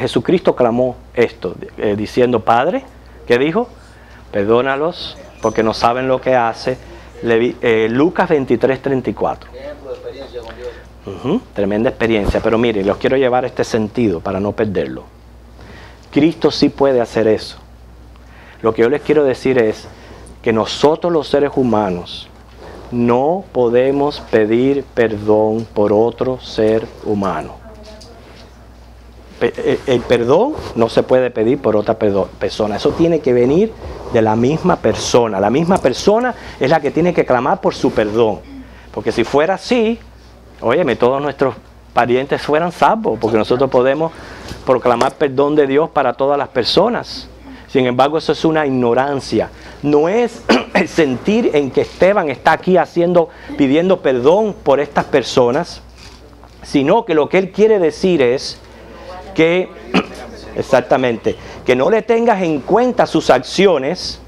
Jesucristo clamó esto, diciendo: Padre, ¿qué dijo? Perdónalos porque no saben lo que hace. Lucas 23, 34. Ejemplo de experiencia con Dios. Tremenda experiencia, pero miren, los quiero llevar a este sentido para no perderlo. Cristo sí puede hacer eso. Lo que yo les quiero decir es que nosotros los seres humanos no podemos pedir perdón por otro ser humano. El perdón no se puede pedir por otra persona. Eso tiene que venir de la misma persona. La misma persona es la que tiene que clamar por su perdón. Porque si fuera así, óyeme, todos nuestros parientes fueran salvos, porque nosotros podemos proclamar perdón de Dios para todas las personas. Sin embargo, eso es una ignorancia. No es el sentir en que Esteban está aquí pidiendo perdón por estas personas, sino que lo que él quiere decir es que, exactamente, que no le tengas en cuenta sus acciones,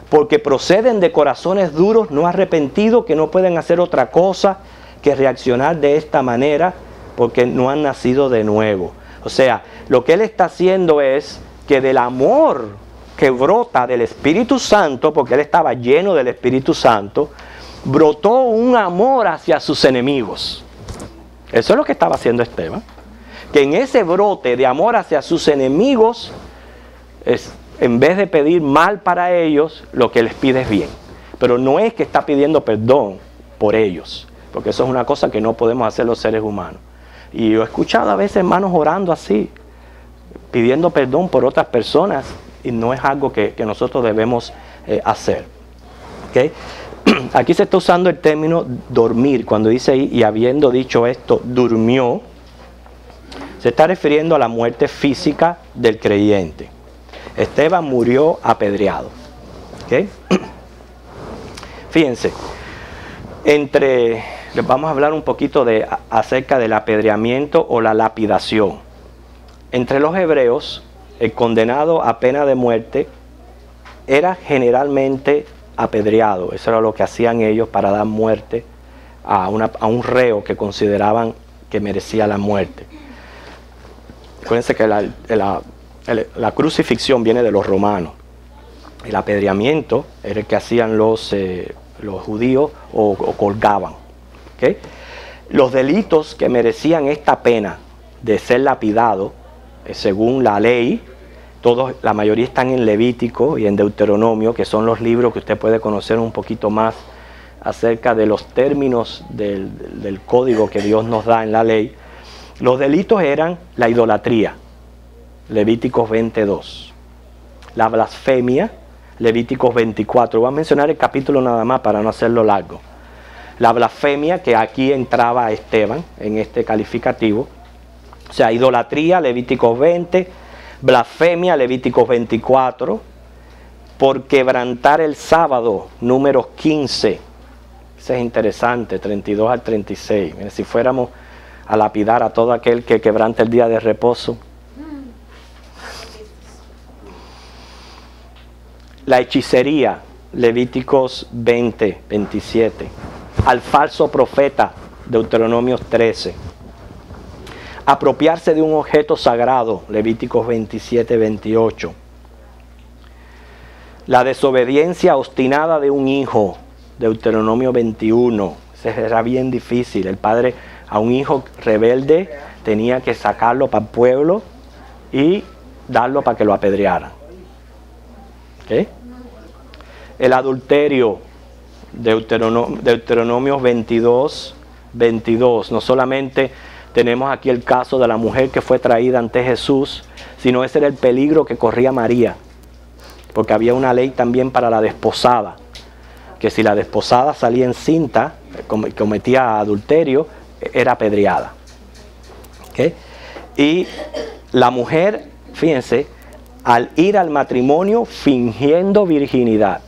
porque proceden de corazones duros, no arrepentidos, que no pueden hacer otra cosa que reaccionar de esta manera, porque no han nacido de nuevo. O sea, lo que él está haciendo es que del amor que brota del Espíritu Santo, porque él estaba lleno del Espíritu Santo, brotó un amor hacia sus enemigos. Eso es lo que estaba haciendo Esteban. Que en ese brote de amor hacia sus enemigos, en vez de pedir mal para ellos, lo que les pide es bien. Pero no es que está pidiendo perdón por ellos, porque eso es una cosa que no podemos hacer los seres humanos. Y yo he escuchado a veces hermanos orando así, pidiendo perdón por otras personas, y no es algo que nosotros debemos hacer. ¿Okay? Aquí se está usando el término dormir. Cuando dice ahí, y habiendo dicho esto, durmió, se está refiriendo a la muerte física del creyente. Esteban murió apedreado. ¿Okay? Fíjense, les vamos a hablar un poquito acerca del apedreamiento o la lapidación. Entre los hebreos, el condenado a pena de muerte era generalmente apedreado. Eso era lo que hacían ellos para dar muerte a un reo que consideraban que merecía la muerte. Acuérdense que la crucifixión viene de los romanos. El apedreamiento era el que hacían los judíos o colgaban. ¿Okay? Los delitos que merecían esta pena de ser lapidado, según la ley, la mayoría están en Levítico y en Deuteronomio, que son los libros que usted puede conocer un poquito más acerca de los términos del código que Dios nos da en la ley. Los delitos eran la idolatría, Levíticos 22, la blasfemia, Levíticos 24. Voy a mencionar el capítulo nada más para no hacerlo largo. La blasfemia, que aquí entraba Esteban en este calificativo. O sea, idolatría, Levíticos 20, blasfemia, Levíticos 24, por quebrantar el sábado, Números 15. Eso es interesante, 32 al 36. Mire, si fuéramos a lapidar a todo aquel que quebrante el día de reposo. La hechicería, Levíticos 20, 27. Al falso profeta, Deuteronomios 13. Apropiarse de un objeto sagrado, Levíticos 27, 28. La desobediencia obstinada de un hijo, Deuteronomio 21. Ese era bien difícil. El padre a un hijo rebelde tenía que sacarlo para el pueblo y darlo para que lo apedrearan. ¿Okay? El adulterio, Deuteronomio 22, 22. No solamente tenemos aquí el caso de la mujer que fue traída ante Jesús, sino ese era el peligro que corría María, porque había una ley también para la desposada, que si la desposada salía encinta, cometía adulterio, era apedreada. ¿Okay? Y la mujer, fíjense, al ir al matrimonio fingiendo virginidad.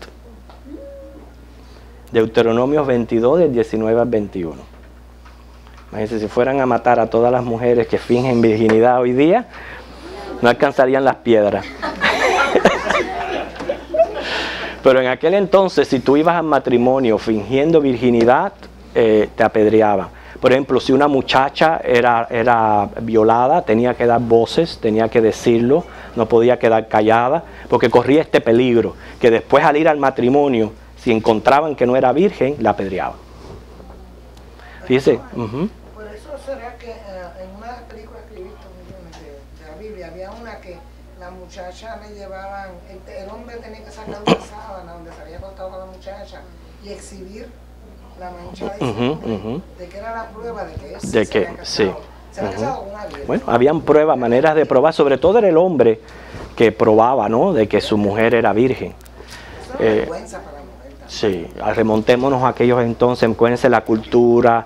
Deuteronomio 22, del 19 al 21. Imagínense, si fueran a matar a todas las mujeres que fingen virginidad hoy día, no alcanzarían las piedras. Pero en aquel entonces, si tú ibas al matrimonio fingiendo virginidad, te apedreaban. Por ejemplo, si una muchacha era violada, tenía que dar voces, tenía que decirlo, no podía quedar callada, porque corría este peligro, que después al ir al matrimonio, si encontraban que no era virgen, la apedreaban. Fíjese. Por eso será que en una película que he visto de la Biblia, había una que la muchacha le llevaban, el hombre tenía que sacar una sábana donde se había acostado con la muchacha y exhibir la mancha de sangre, de que era la prueba de que se había casado. Sí. Se había casado con alguien. Bueno, habían pruebas, maneras de probar, sobre todo era el hombre que probaba, ¿no?, de que su mujer era virgen. Eso es una vergüenza para la mujer también. Sí, remontémonos a aquellos entonces, acuérdense la cultura,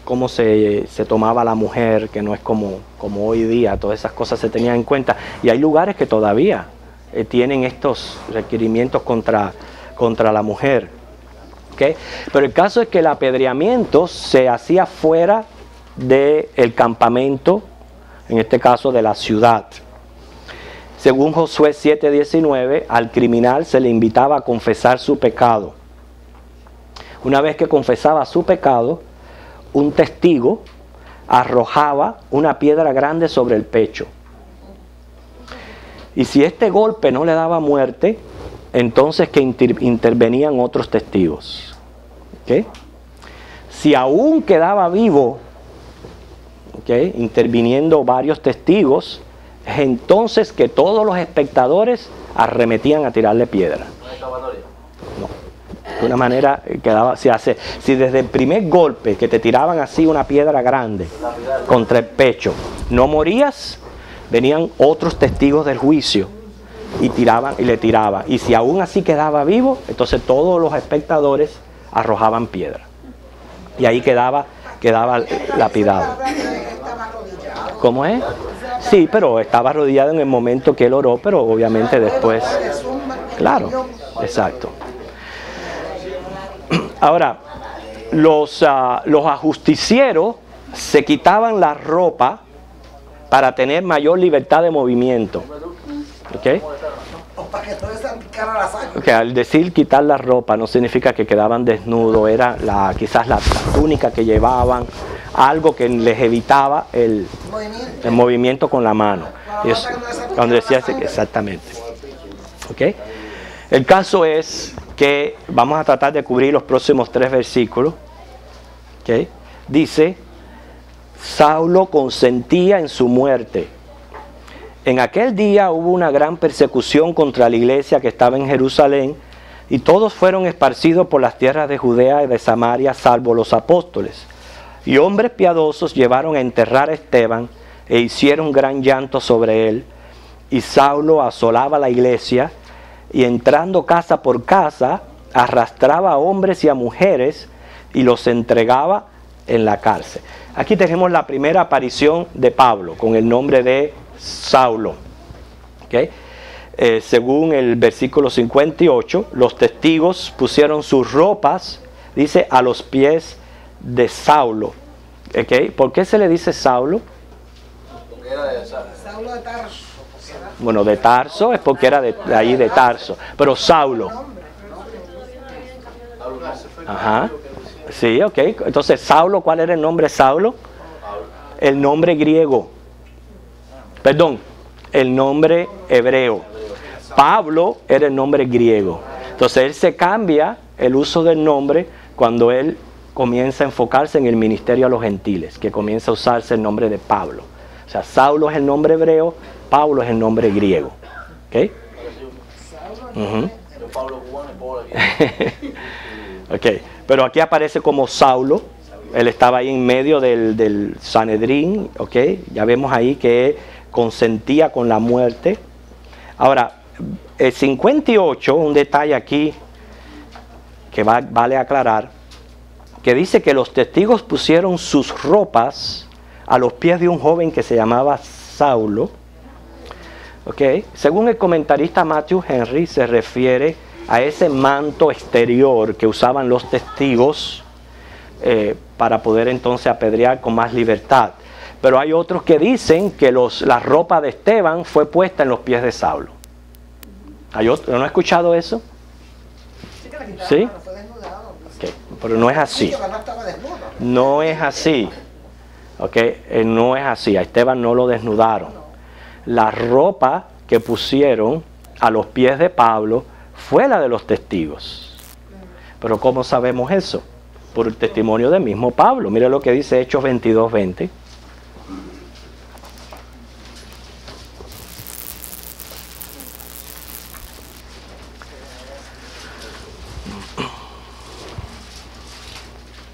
cómo se tomaba la mujer, que no es como hoy día, todas esas cosas se tenían en cuenta. Y hay lugares que todavía tienen estos requerimientos contra la mujer. ¿Okay? Pero el caso es que el apedreamiento se hacía fuera del campamento en este caso de la ciudad. Según Josué 7:19, al criminal se le invitaba a confesar su pecado. Una vez que confesaba su pecado, un testigo arrojaba una piedra grande sobre el pecho. Y si este golpe no le daba muerte, entonces que intervenían otros testigos. ¿Okay? Si aún quedaba vivo, ¿okay?, interviniendo varios testigos, entonces que todos los espectadores arremetían a tirarle piedra. No. De una manera quedaba, si desde el primer golpe que te tiraban así una piedra grande contra el pecho no morías, venían otros testigos del juicio y le tiraban. Y si aún así quedaba vivo, entonces todos los espectadores arrojaban piedra. Y ahí quedaba lapidado. ¿Cómo es? Sí, pero estaba arrodillado en el momento que él oró, pero obviamente después. Claro, exacto. Ahora, los ajusticieros se quitaban la ropa para tener mayor libertad de movimiento. ¿Ok? Okay, al decir quitar la ropa no significa que quedaban desnudos, era quizás la túnica que llevaban, algo que les evitaba el movimiento con la mano. Eso, cuando decía exactamente. ¿Okay? El caso es que vamos a tratar de cubrir los próximos 3 versículos. ¿Okay? Dice, Saulo consentía en su muerte. En aquel día hubo una gran persecución contra la iglesia que estaba en Jerusalén, y todos fueron esparcidos por las tierras de Judea y de Samaria, salvo los apóstoles. Y hombres piadosos llevaron a enterrar a Esteban e hicieron gran llanto sobre él. Y Saulo asolaba la iglesia y, entrando casa por casa, arrastraba a hombres y a mujeres y los entregaba en la cárcel. Aquí tenemos la primera aparición de Pablo con el nombre de Saulo. ¿Okay? Según el versículo 58, los testigos pusieron sus ropas, dice, a los pies de Saulo. ¿Okay? ¿Por qué se le dice Saulo? Porque era de Saulo de Tarso. Bueno, de Tarso es porque era de ahí de Tarso, pero Saulo. Ajá. Sí, ok. Entonces, Saulo, ¿cuál era el nombre de Saulo? El nombre griego. Perdón, el nombre hebreo. Pablo era el nombre griego. Entonces, él se cambia el uso del nombre cuando él comienza a enfocarse en el ministerio a los gentiles, que comienza a usarse el nombre de Pablo. O sea, Saulo es el nombre hebreo, Pablo es el nombre griego. ¿Ok? Ok, pero aquí aparece como Saulo. Él estaba ahí en medio del Sanedrín. Ok, ya vemos ahí que consentía con la muerte. Ahora, el 58, un detalle aquí que vale aclarar, que dice que los testigos pusieron sus ropas a los pies de un joven que se llamaba Saulo. Okay. Según el comentarista Matthew Henry, se refiere a ese manto exterior que usaban los testigos para poder entonces apedrear con más libertad. Pero hay otros que dicen que la ropa de Esteban fue puesta en los pies de Saulo. ¿No he escuchado eso? ¿Sí? Okay. Pero no es así. No es así. Okay. No es así. A Esteban no lo desnudaron. La ropa que pusieron a los pies de Pablo fue la de los testigos. Pero ¿cómo sabemos eso? Por el testimonio del mismo Pablo. Mire lo que dice Hechos 22:20.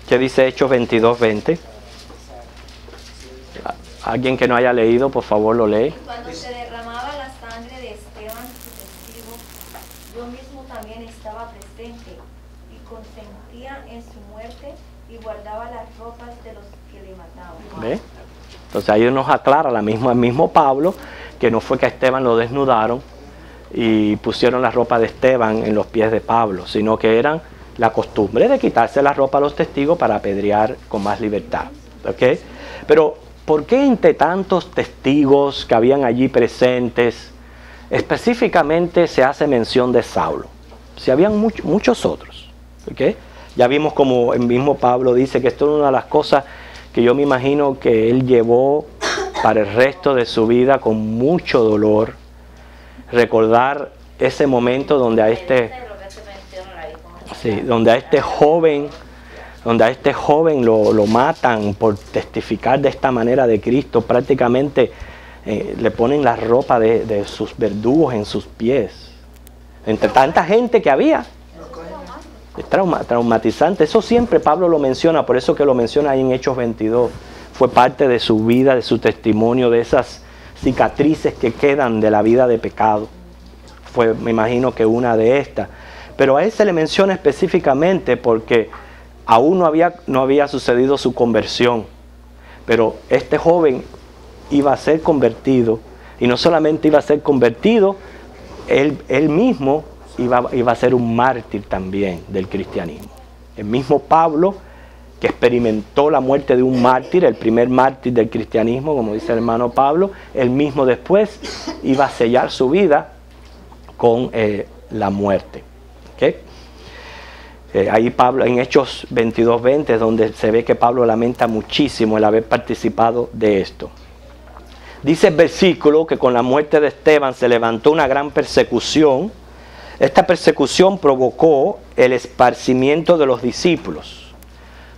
¿Qué dice Hechos 22:20? Alguien que no haya leído, por favor, lo lee. Cuando se derramaba la sangre de Esteban, su testigo, yo mismo también estaba presente y consentía en su muerte y guardaba las ropas de los que le mataban. ¿Ve? Entonces ahí nos aclara el mismo Pablo que no fue que a Esteban lo desnudaron y pusieron la ropa de Esteban en los pies de Pablo, sino que eran la costumbre de quitarse la ropa a los testigos para apedrear con más libertad. ¿Okay? Pero ¿por qué entre tantos testigos que habían allí presentes, específicamente se hace mención de Saulo? Si habían muchos otros, ¿ok? Ya vimos como el mismo Pablo dice que esto es una de las cosas que yo me imagino que él llevó para el resto de su vida con mucho dolor. Recordar ese momento donde a este joven lo matan por testificar de esta manera de Cristo. Prácticamente le ponen la ropa de sus verdugos en sus pies. Entre tanta gente que había. Es traumatizante. Eso siempre Pablo lo menciona, por eso que lo menciona ahí en Hechos 22. Fue parte de su vida, de su testimonio, de esas cicatrices que quedan de la vida de pecado. Fue, me imagino que una de estas. Pero a él se le menciona específicamente porque aún no había sucedido su conversión. Pero este joven iba a ser convertido. Y no solamente iba a ser convertido, él mismo iba a ser un mártir también del cristianismo. El mismo Pablo, que experimentó la muerte de un mártir, el primer mártir del cristianismo, como dice el hermano Pablo, él mismo después iba a sellar su vida con la muerte. ¿Okay? Ahí Pablo, en Hechos 22:20, es donde se ve que Pablo lamenta muchísimo el haber participado de esto. Dice el versículo que con la muerte de Esteban se levantó una gran persecución. Esta persecución provocó el esparcimiento de los discípulos.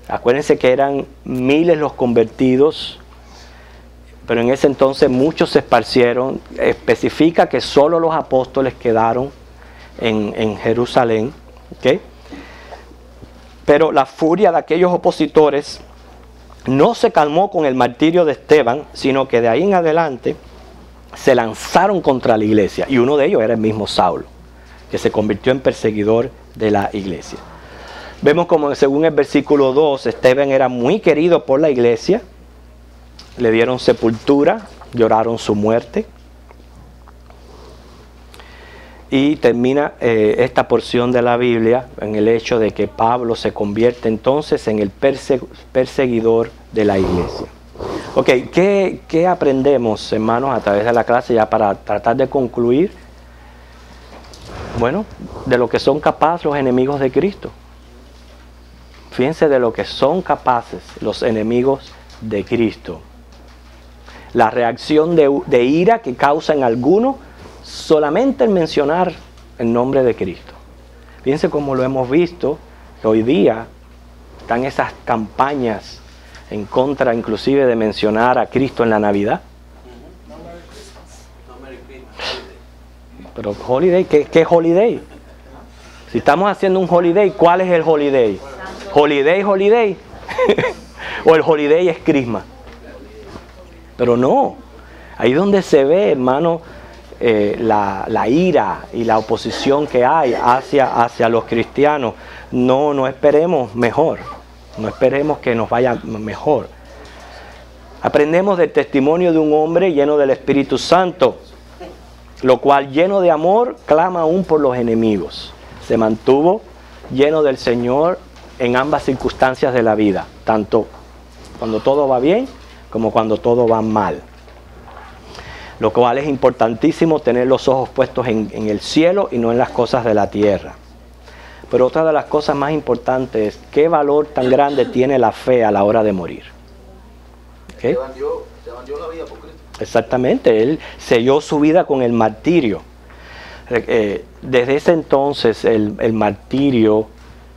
Acuérdense que eran miles los convertidos, pero en ese entonces muchos se esparcieron. Especifica que solo los apóstoles quedaron en Jerusalén. ¿Okay? Pero la furia de aquellos opositores no se calmó con el martirio de Esteban, sino que de ahí en adelante se lanzaron contra la iglesia. Y uno de ellos era el mismo Saulo, que se convirtió en perseguidor de la iglesia. Vemos como según el versículo 2, Esteban era muy querido por la iglesia, le dieron sepultura, lloraron su muerte. Y termina esta porción de la Biblia en el hecho de que Pablo se convierte entonces en el perseguidor de la iglesia. Ok, ¿qué aprendemos, hermanos, a través de la clase ya para tratar de concluir? Bueno, de lo que son capaces los enemigos de Cristo. Fíjense de lo que son capaces los enemigos de Cristo. La reacción de ira que causa en algunos solamente el mencionar el nombre de Cristo. Fíjense cómo lo hemos visto, que hoy día están esas campañas en contra inclusive de mencionar a Cristo en la Navidad. Pero holiday, ¿qué holiday? Si estamos haciendo un holiday, ¿cuál es el holiday? Holiday. O el holiday es Christmas. Pero no, ahí donde se ve, hermano, la ira y la oposición que hay hacia los cristianos. No esperemos mejor, no esperemos que nos vaya mejor. Aprendemos del testimonio de un hombre lleno del Espíritu Santo, lo cual lleno de amor clama aún por los enemigos. Se mantuvo lleno del Señor en ambas circunstancias de la vida, tanto cuando todo va bien como cuando todo va mal. Lo cual es importantísimo tener los ojos puestos en el cielo y no en las cosas de la tierra. Pero otra de las cosas más importantes es qué valor tan grande tiene la fe a la hora de morir. ¿Okay? Se vendió la vida por Cristo. Exactamente, él selló su vida con el martirio. Desde ese entonces el martirio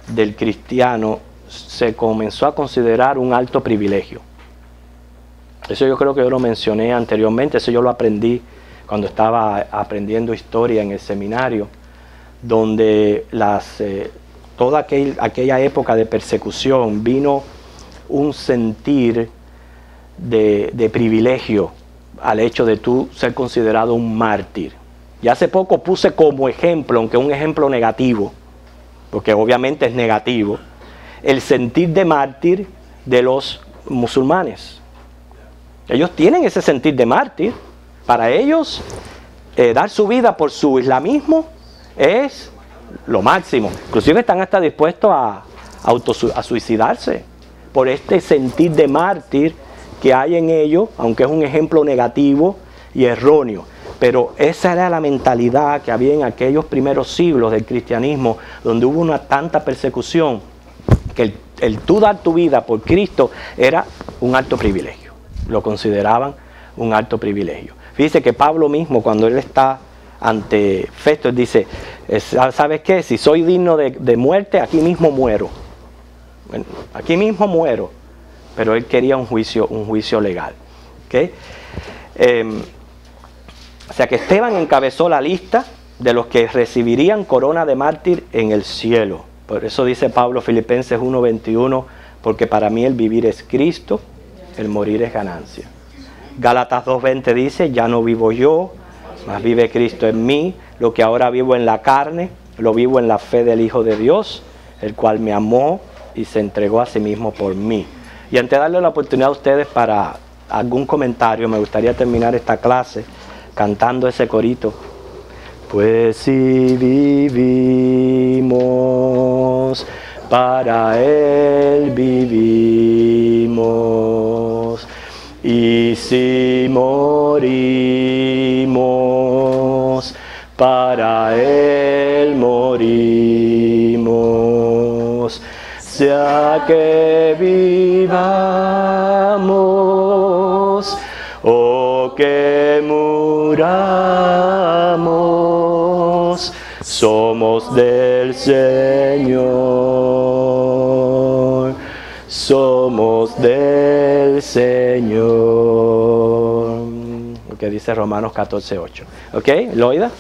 del cristiano se comenzó a considerar un alto privilegio. Eso yo creo que yo lo mencioné anteriormente, eso yo lo aprendí cuando estaba aprendiendo historia en el seminario, donde toda aquella época de persecución vino un sentir de privilegio al hecho de tú ser considerado un mártir. Y hace poco puse como ejemplo, aunque un ejemplo negativo, porque obviamente es negativo, el sentir de mártir de los musulmanes. Ellos tienen ese sentir de mártir. Para ellos, dar su vida por su islamismo es lo máximo. Inclusive están hasta dispuestos a suicidarse por este sentir de mártir que hay en ellos, aunque es un ejemplo negativo y erróneo. Pero esa era la mentalidad que había en aquellos primeros siglos del cristianismo, donde hubo una tanta persecución, que el tú dar tu vida por Cristo era un alto privilegio. Lo consideraban un alto privilegio. Fíjese que Pablo mismo, cuando él está ante Festo, él dice, ¿sabes qué? Si soy digno de muerte, aquí mismo muero. Bueno, aquí mismo muero. Pero él quería un juicio legal. ¿Okay? O sea que Esteban encabezó la lista de los que recibirían corona de mártir en el cielo. Por eso dice Pablo, Filipenses 1:21, porque para mí el vivir es Cristo, el morir es ganancia. Gálatas 2:20 dice, ya no vivo yo, mas vive Cristo en mí. Lo que ahora vivo en la carne, lo vivo en la fe del Hijo de Dios, el cual me amó y se entregó a sí mismo por mí. Y antes de darle la oportunidad a ustedes para algún comentario, me gustaría terminar esta clase cantando ese corito. Pues si vivimos, para Él vivimos. Y si morimos, para Él morimos. Sea que vivamos o que muramos, somos del Señor, somos del Señor. Lo que dice Romanos 14:8. ¿Ok, Loida?